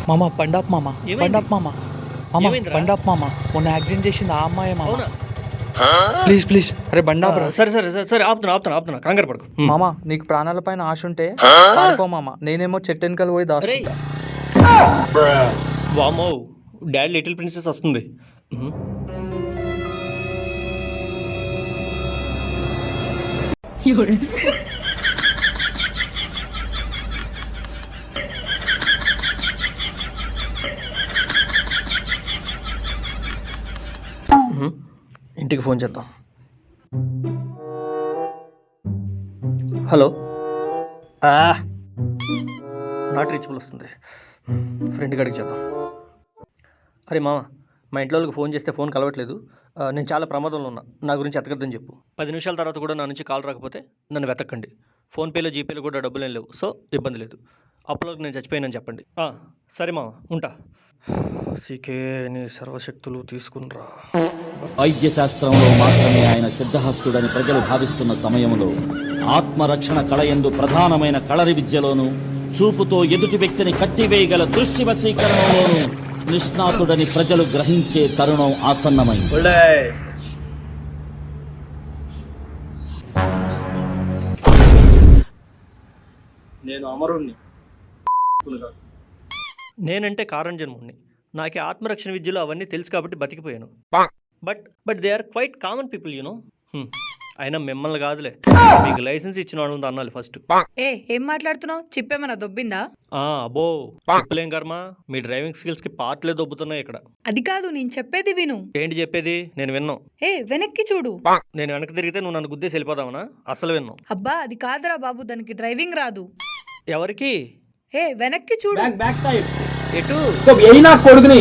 మామ పండాప్ మామ ఏమైంది? పండాప్ మామ మామ ఏమైందిరా? పండాప్ మామ మొన్న యాక్సిడెంట్ చేసింది ఆ అమ్మాయి మామ అవునా? ప్లీజ్ ప్లీజ్ అరే బండాప్ రా సరే సరే సరే సరే ఆపుతున్నా కంగారు పడకు. మామ నీకు ప్రాణాల పైన ఆశ ఉంటే పారిపో మామ నేనేమో చెట్టు వెనకాల పోయి అరే దాచుకుంటా వామో డాడీ లిటిల్ ప్రిన్సెస్ వస్తుంది. ఇంటికి ఫోన్ చేద్దాం. హలో నాట్ రీచబుల్ వస్తుంది. ఫ్రెండ్ గడికి చేద్దాం. అరే మామ మా ఇంట్లో వాళ్ళకి ఫోన్ చేస్తే ఫోన్ కలవట్లేదు. నేను చాలా ప్రమాదంలో ఉన్నా, నా గురించి ఎతకద్దని చెప్పు. 10 నిమిషాల తర్వాత కూడా నా నుంచి కాల్ రాకపోతే నన్ను వెతకండి. ఫోన్పేలో జీపేలో కూడా డబ్బులు ఏం లేవు, సో ఇబ్బంది లేదు. అప్పులోకి నేను చచ్చిపోయానని చెప్పండి. సరే మామ ఉంటా. సీకే నీ సర్వశక్తులు తీసుకునిరా. వైద్య శాస్త్రంలో మాత్రమే ఆయన సిద్ధహస్తుడని ప్రజలు భావిస్తున్న సమయంలో ఆత్మరక్షణ కళయందు ప్రధానమైన కళరి విద్యలోనూ చూపుతో ఎదుటి వ్యక్తిని కట్టివేయగల దృష్టి వశీకరణలోనూ నిష్ణాతుడని ప్రజలు గ్రహించే తరుణం ఆసన్నమైంది. నేను అమరుణ్ణి, నేనంటే కారణ్ జన్ముణ్ణి. నాకే ఆత్మరక్షణ విద్యలో అవన్నీ తెలుసు కాబట్టి బతికిపోయాను. But they are quite common people you know. అయినా మిమ్మల్ని కాదులే, మీకు లైసెన్స్ ఇచ్చిన వాళ్ళు అన్నాలి ఫస్ట్. ఏం మాట్లాడుతున్నావు? చిప్పేమన్నా దొబ్బిందా? అబ్బో చెప్పలేం కర్మ, మీ డ్రైవింగ్ స్కిల్స్ కి పార్ట్లే దొబ్బుతున్నాయి ఇక్కడ. అది కాదు, నేను చెప్పేది విను. ఏంటి చెప్పేది? నేను విన్నాం. వెనక్కి చూడు. నేను వెనక్కి తిరిగితే నువ్వు నన్ను గుద్దేసి వెళ్ళిపోదావనా? అసలు విన్నాం. అబ్బా అది కాదురా బాబు, దానికి డ్రైవింగ్ రాదు. ఎవరికి? వెనక్కి చూడు. ఎటు? కొడుకుని